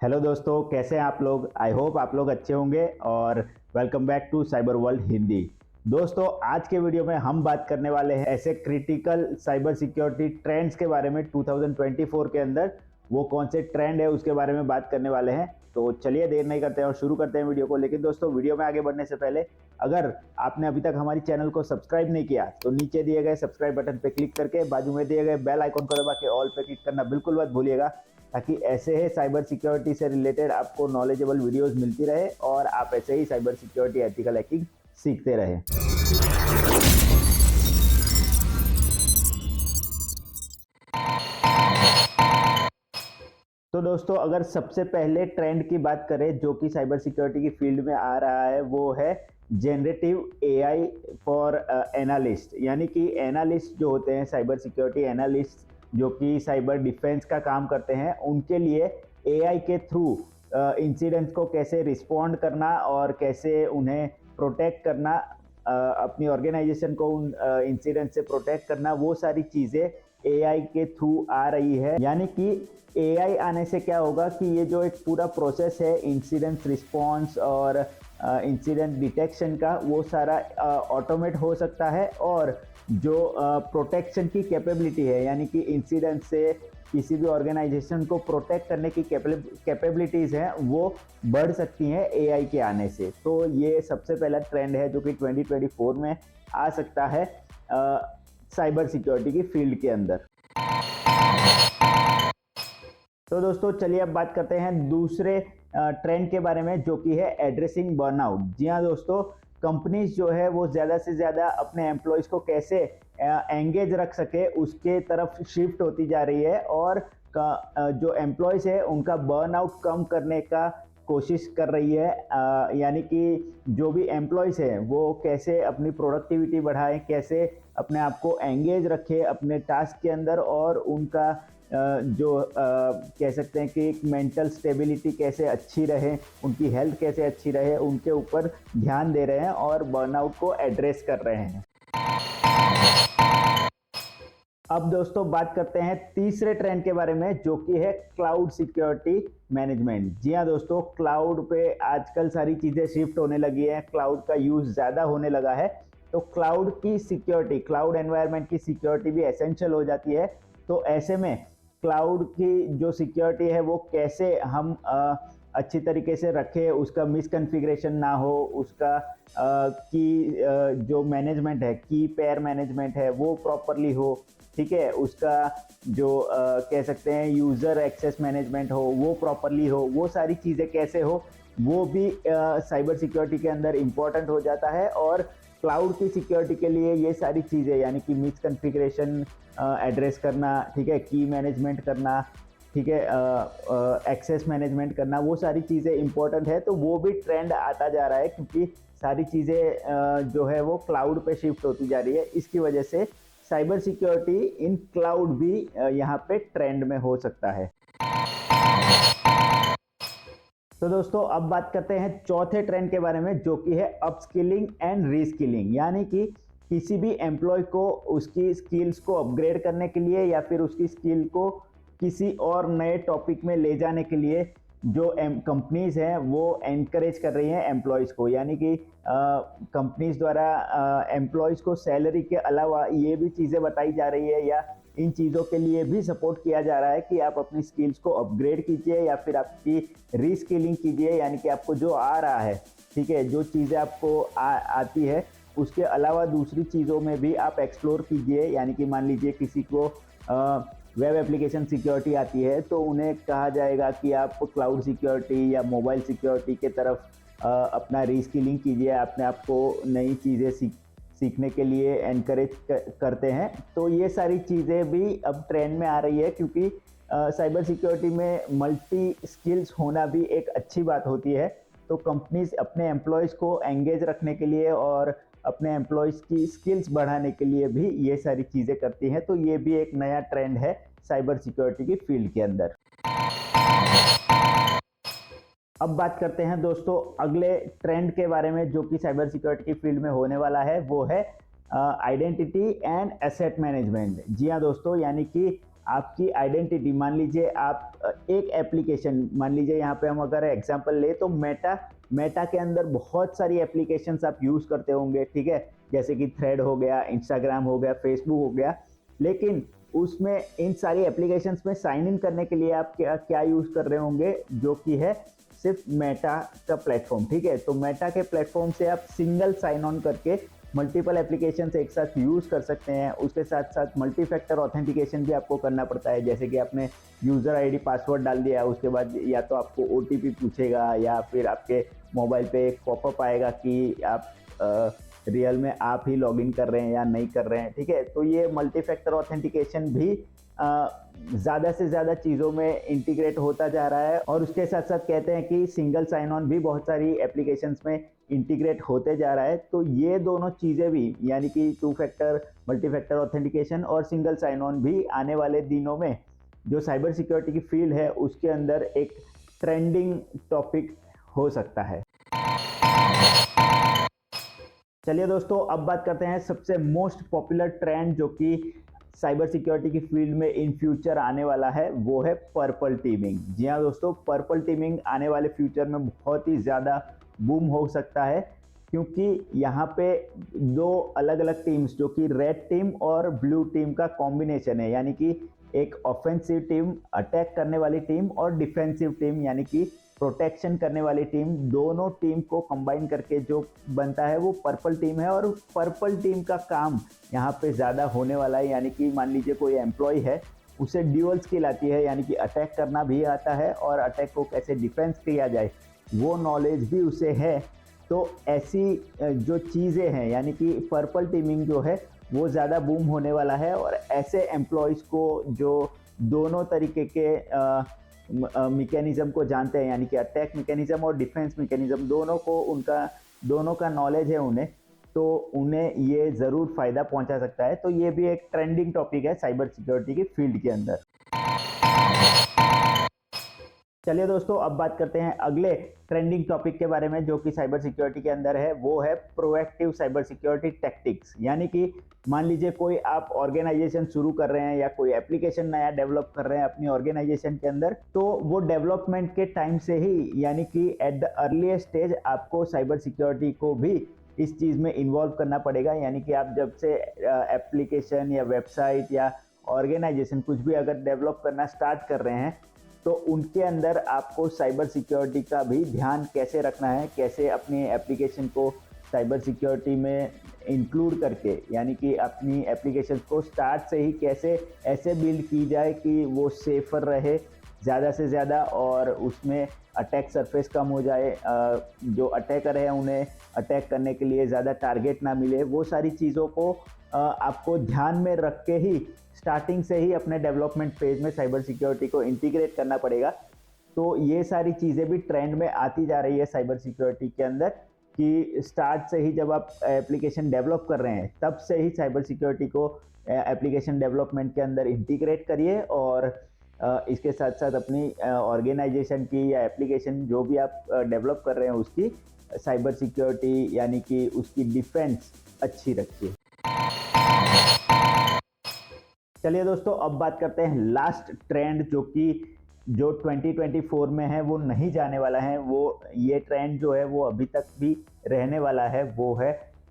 Hello दोस्तों, कैसे हैं आप लोग। आई होप आप लोग अच्छे होंगे और welcome back to cyber world Hindi. दोस्तों, आज के वीडियो में हम बात करने वाले हैं ऐसे क्रिटिकल साइबर सिक्योरिटी ट्रेंड्स के बारे में 2024 के अंदर। वो कौन से ट्रेंड है उसके बारे में बात करने वाले हैं। तो चलिए देर नहीं करते हैं और शुरू करते हैं वीडियो को। लेकिन दोस्तों, वीडियो में आगे बढ़ने से पहले अगर आपने अभी तक हमारी चैनल को सब्सक्राइब नहीं किया तो नीचे दिए गए सब्सक्राइब बटन पे क्लिक करके बाजू में दिए गए बेल आइकन को दबा के ऑल पे क्लिक करना बिल्कुल मत भूलिएगा, ताकि ऐसे ही साइबर सिक्योरिटी से रिलेटेड आपको नॉलेजेबल वीडियोस मिलती रहे और आप ऐसे ही साइबर सिक्योरिटी एथिकल हैकिंग सीखते रहे। तो दोस्तों, अगर सबसे पहले ट्रेंड की बात करें जो कि साइबर सिक्योरिटी की फील्ड में आ रहा है, वो है जेनरेटिव एआई फॉर एनालिस्ट। यानी कि एनालिस्ट जो होते हैं, साइबर सिक्योरिटी एनालिस्ट जो कि साइबर डिफेंस का काम करते हैं, उनके लिए एआई के थ्रू इंसिडेंट्स को कैसे रिस्पॉन्ड करना और कैसे उन्हें प्रोटेक्ट करना, अपनी ऑर्गेनाइजेशन को उन इंसिडेंट से प्रोटेक्ट करना, वो सारी चीज़ें एआई के थ्रू आ रही है। यानी कि एआई आने से क्या होगा कि ये जो एक पूरा प्रोसेस है इंसिडेंट रिस्पॉन्स और इंसिडेंट डिटेक्शन का, वो सारा ऑटोमेट हो सकता है और जो प्रोटेक्शन की कैपेबिलिटी है, यानी कि इंसिडेंट से किसी भी ऑर्गेनाइजेशन को प्रोटेक्ट करने की कैपेबिलिटीज़ हैं, वो बढ़ सकती हैं एआई के आने से। तो ये सबसे पहला ट्रेंड है जो कि 2024 में आ सकता है साइबर सिक्योरिटी की फील्ड के अंदर। तो दोस्तों, चलिए अब बात करते हैं दूसरे ट्रेंड के बारे में जो कि है एड्रेसिंग बर्नआउट। जी हाँ दोस्तों, कंपनीज जो है वो ज़्यादा से ज़्यादा अपने एम्प्लॉयज़ को कैसे एंगेज रख सके उसके तरफ शिफ्ट होती जा रही है और जो एम्प्लॉयज़ है उनका बर्नआउट कम करने का कोशिश कर रही है। यानी कि जो भी एम्प्लॉयज़ हैं वो कैसे अपनी प्रोडक्टिविटी बढ़ाएं, कैसे अपने आप को एंगेज रखें अपने टास्क के अंदर और उनका जो कह सकते हैं कि एक मेंटल स्टेबिलिटी कैसे अच्छी रहे, उनकी हेल्थ कैसे अच्छी रहे, उनके ऊपर ध्यान दे रहे हैं और बर्नआउट को एड्रेस कर रहे हैं। अब दोस्तों बात करते हैं तीसरे ट्रेंड के बारे में जो कि है क्लाउड सिक्योरिटी मैनेजमेंट। जी हाँ दोस्तों, क्लाउड पे आजकल सारी चीज़ें शिफ्ट होने लगी है, क्लाउड का यूज़ ज़्यादा होने लगा है। तो क्लाउड की सिक्योरिटी, क्लाउड एनवायरनमेंट की सिक्योरिटी भी एसेंशियल हो जाती है। तो ऐसे में क्लाउड की जो सिक्योरिटी है वो कैसे हम अच्छी तरीके से रखें, उसका मिसकॉन्फ़िगरेशन ना हो, उसका की जो मैनेजमेंट है, की पेयर मैनेजमेंट है वो प्रॉपरली हो, ठीक है, उसका जो कह सकते हैं यूज़र एक्सेस मैनेजमेंट हो वो प्रॉपरली हो, वो सारी चीज़ें कैसे हो, वो भी साइबर सिक्योरिटी के अंदर इम्पोर्टेंट हो जाता है। और क्लाउड की सिक्योरिटी के लिए ये सारी चीज़ें, यानी कि मिसकॉन्फ़िगरेशन एड्रेस करना, ठीक है, की मैनेजमेंट करना, ठीक है, एक्सेस मैनेजमेंट करना, वो सारी चीज़ें इंपॉर्टेंट है। तो वो भी ट्रेंड आता जा रहा है क्योंकि सारी चीज़ें जो है वो क्लाउड पे शिफ्ट होती जा रही है। इसकी वजह से साइबर सिक्योरिटी इन क्लाउड भी यहाँ पे ट्रेंड में हो सकता है। तो दोस्तों, अब बात करते हैं चौथे ट्रेंड के बारे में जो कि है अपस्किलिंग एंड रीस्किलिंग। यानी कि किसी भी एम्प्लॉय को उसकी स्किल्स को अपग्रेड करने के लिए या फिर उसकी स्किल को किसी और नए टॉपिक में ले जाने के लिए जो कंपनीज हैं वो एनकरेज कर रही हैं एम्प्लॉयज़ को। यानी कि कंपनीज द्वारा एम्प्लॉयज़ को सैलरी के अलावा ये भी चीज़ें बताई जा रही है या इन चीज़ों के लिए भी सपोर्ट किया जा रहा है कि आप अपनी स्किल्स को अपग्रेड कीजिए या फिर आपकी रीस्किलिंग कीजिए। यानी कि आपको जो आ रहा है, ठीक है, जो चीज़ें आपको आती है उसके अलावा दूसरी चीज़ों में भी आप एक्सप्लोर कीजिए। यानी कि मान लीजिए किसी को वेब एप्लीकेशन सिक्योरिटी आती है तो उन्हें कहा जाएगा कि आप क्लाउड सिक्योरिटी या मोबाइल सिक्योरिटी के तरफ अपना रीस्किलिंग कीजिए, अपने आप को नई चीज़ें सीखने के लिए एनकरेज करते हैं। तो ये सारी चीज़ें भी अब ट्रेंड में आ रही है क्योंकि साइबर सिक्योरिटी में मल्टी स्किल्स होना भी एक अच्छी बात होती है। तो कंपनीज अपने एम्प्लॉयज़ को एंगेज रखने के लिए और अपने एम्प्लॉयज़ की स्किल्स बढ़ाने के लिए भी ये सारी चीज़ें करती हैं। तो ये भी एक नया ट्रेंड है साइबर सिक्योरिटी की फील्ड के अंदर। अब बात करते हैं दोस्तों अगले ट्रेंड के बारे में जो कि साइबर सिक्योरिटी की फील्ड में होने वाला है, वो है आइडेंटिटी एंड एसेट मैनेजमेंट। जी हाँ दोस्तों, यानी कि आपकी आइडेंटिटी, मान लीजिए आप एक एप्लीकेशन, मान लीजिए यहाँ पे हम अगर एग्जांपल ले तो मेटा के अंदर बहुत सारी एप्लीकेशंस आप यूज़ करते होंगे, ठीक है, जैसे कि थ्रेड हो गया, इंस्टाग्राम हो गया, फेसबुक हो गया। लेकिन उसमें इन सारी एप्लीकेशंस में साइन इन करने के लिए आप क्या क्या यूज़ कर रहे होंगे, जो कि है सिर्फ मेटा का प्लेटफॉर्म, ठीक है। तो मेटा के प्लेटफॉर्म से आप सिंगल साइन ऑन करके मल्टीपल एप्लीकेशन एक साथ यूज़ कर सकते हैं। उसके साथ साथ मल्टी फैक्टर ऑथेंटिकेशन भी आपको करना पड़ता है, जैसे कि आपने यूज़र आईडी पासवर्ड डाल दिया, उसके बाद या तो आपको ओटीपी पूछेगा या फिर आपके मोबाइल पे एक पॉपअप आएगा कि आप रियल में आप ही लॉगिन कर रहे हैं या नहीं कर रहे हैं, ठीक है। तो ये मल्टी फैक्टर ऑथेंटिकेशन भी ज़्यादा से ज़्यादा चीज़ों में इंटीग्रेट होता जा रहा है, और उसके साथ साथ कहते हैं कि सिंगल साइन ऑन भी बहुत सारी एप्लीकेशंस में इंटीग्रेट होते जा रहा है। तो ये दोनों चीज़ें भी, यानी कि two factor multi factor authentication और सिंगल साइन ऑन भी आने वाले दिनों में जो साइबर सिक्योरिटी की फील्ड है उसके अंदर एक ट्रेंडिंग टॉपिक हो सकता है। चलिए दोस्तों, अब बात करते हैं सबसे मोस्ट पॉपुलर ट्रेंड जो कि साइबर सिक्योरिटी की फील्ड में इन फ्यूचर आने वाला है, वो है पर्पल टीमिंग। जी हाँ दोस्तों, पर्पल टीमिंग आने वाले फ्यूचर में बहुत ही ज़्यादा बूम हो सकता है, क्योंकि यहाँ पे दो अलग अलग टीम्स जो कि रेड टीम और ब्लू टीम का कॉम्बिनेशन है, यानी कि एक ऑफेंसिव टीम, अटैक करने वाली टीम, और डिफेंसिव टीम यानी कि प्रोटेक्शन करने वाली टीम, दोनों टीम को कंबाइन करके जो बनता है वो पर्पल टीम है। और पर्पल टीम का काम यहाँ पे ज़्यादा होने वाला है, यानी कि मान लीजिए कोई एम्प्लॉय है, उसे ड्यूअल स्किल आती है, यानी कि अटैक करना भी आता है और अटैक को कैसे डिफेंस किया जाए वो नॉलेज भी उसे है। तो ऐसी जो चीज़ें हैं, यानी कि पर्पल टीमिंग जो है वो ज़्यादा बूम होने वाला है, और ऐसे एम्प्लॉयज़ को जो दोनों तरीके के मैकेनिज्म को जानते हैं, यानी कि अटैक मैकेनिज्म और डिफेंस मैकेनिज्म, दोनों का नॉलेज है उन्हें, तो उन्हें ये ज़रूर फ़ायदा पहुंचा सकता है। तो ये भी एक ट्रेंडिंग टॉपिक है साइबर सिक्योरिटी की फील्ड के अंदर। चलिए दोस्तों, अब बात करते हैं अगले ट्रेंडिंग टॉपिक के बारे में जो कि साइबर सिक्योरिटी के अंदर है, वो है प्रोएक्टिव साइबर सिक्योरिटी टैक्टिक्स। यानी कि मान लीजिए कोई आप ऑर्गेनाइजेशन शुरू कर रहे हैं या कोई एप्लीकेशन नया डेवलप कर रहे हैं अपनी ऑर्गेनाइजेशन के अंदर, तो वो डेवलपमेंट के टाइम से ही, यानी कि एट द अर्लीस्ट स्टेज आपको साइबर सिक्योरिटी को भी इस चीज़ में इन्वॉल्व करना पड़ेगा। यानी कि आप जब से एप्लीकेशन या वेबसाइट या ऑर्गेनाइजेशन कुछ भी अगर डेवलप करना स्टार्ट कर रहे हैं, तो उनके अंदर आपको साइबर सिक्योरिटी का भी ध्यान कैसे रखना है, कैसे अपनी एप्लीकेशन को साइबर सिक्योरिटी में इंक्लूड करके, यानी कि अपनी एप्लीकेशन को स्टार्ट से ही कैसे ऐसे बिल्ड की जाए कि वो सेफर रहे ज़्यादा से ज़्यादा, और उसमें अटैक सरफेस कम हो जाए, जो अटैकर है उन्हें अटैक करने के लिए ज़्यादा टारगेट ना मिले। वो सारी चीज़ों को आपको ध्यान में रख के ही स्टार्टिंग से ही अपने डेवलपमेंट फेज में साइबर सिक्योरिटी को इंटीग्रेट करना पड़ेगा। तो ये सारी चीज़ें भी ट्रेंड में आती जा रही है साइबर सिक्योरिटी के अंदर, कि स्टार्ट से ही जब आप एप्लीकेशन डेवलप कर रहे हैं तब से ही साइबर सिक्योरिटी को एप्लीकेशन डेवलपमेंट के अंदर इंटीग्रेट करिए, और इसके साथ साथ अपनी ऑर्गेनाइजेशन की या एप्लीकेशन जो भी आप डेवलप कर रहे हैं उसकी साइबर सिक्योरिटी यानी कि उसकी डिफेंस अच्छी रखिए। चलिए दोस्तों, अब बात करते हैं लास्ट ट्रेंड जो 2024 में है, वो नहीं जाने वाला है। वो ये ट्रेंड जो है वो अभी तक भी रहने वाला है, वो है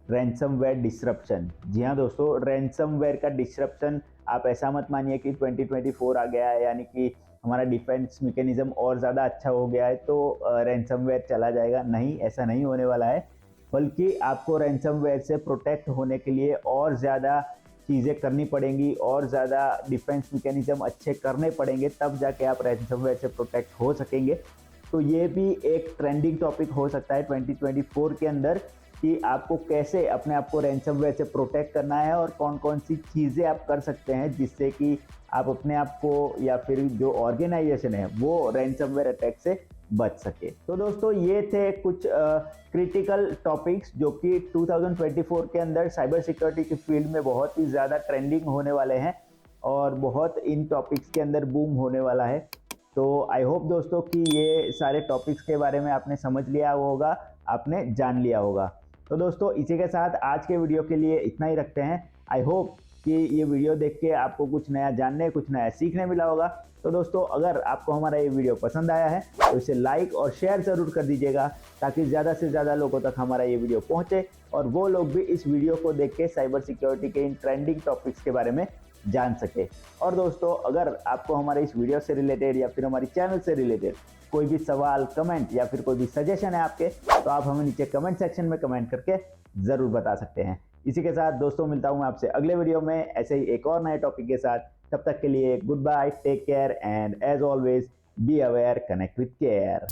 रैंसमवेयर डिसरप्शन। जी हाँ दोस्तों, रैंसमवेयर का डिसरप्शन आप ऐसा मत मानिए कि 2024 आ गया है, यानी कि हमारा डिफेंस मैकेनिज्म और ज़्यादा अच्छा हो गया है तो रैंसमवेयर चला जाएगा। नहीं, ऐसा नहीं होने वाला है, बल्कि आपको रैंसमवेयर से प्रोटेक्ट होने के लिए और ज़्यादा चीज़ें करनी पड़ेंगी, और ज़्यादा डिफेंस मैकेनिज्म अच्छे करने पड़ेंगे, तब जाके आप रैंसमवेयर से प्रोटेक्ट हो सकेंगे। तो ये भी एक ट्रेंडिंग टॉपिक हो सकता है 2024 के अंदर, कि आपको कैसे अपने आप को रैंसमवेयर से प्रोटेक्ट करना है और कौन कौन सी चीज़ें आप कर सकते हैं जिससे कि आप अपने आप को या फिर जो ऑर्गेनाइजेशन है वो रैंसमवेयर अटैक से बच सके। तो दोस्तों, ये थे कुछ क्रिटिकल टॉपिक्स जो कि 2024 के अंदर साइबर सिक्योरिटी की फील्ड में बहुत ही ज़्यादा ट्रेंडिंग होने वाले हैं, और बहुत इन टॉपिक्स के अंदर बूम होने वाला है। तो आई होप दोस्तों कि ये सारे टॉपिक्स के बारे में आपने समझ लिया होगा, आपने जान लिया होगा। तो दोस्तों, इसी के साथ आज के वीडियो के लिए इतना ही रखते हैं। आई होप कि ये वीडियो देख के आपको कुछ नया जानने, कुछ नया सीखने मिला होगा। तो दोस्तों, अगर आपको हमारा ये वीडियो पसंद आया है तो इसे लाइक और शेयर ज़रूर कर दीजिएगा, ताकि ज़्यादा से ज़्यादा लोगों तक हमारा ये वीडियो पहुंचे और वो लोग भी इस वीडियो को देख के साइबर सिक्योरिटी के इन ट्रेंडिंग टॉपिक्स के बारे में जान सके। और दोस्तों, अगर आपको हमारे इस वीडियो से रिलेटेड या फिर हमारी चैनल से रिलेटेड कोई भी सवाल, कमेंट या फिर कोई भी सजेशन है आपके, तो आप हमें नीचे कमेंट सेक्शन में कमेंट करके ज़रूर बता सकते हैं। इसी के साथ दोस्तों, मिलता हूं मैं आपसे अगले वीडियो में ऐसे ही एक और नए टॉपिक के साथ। तब तक के लिए good bye, take care and as always be aware, connect with care.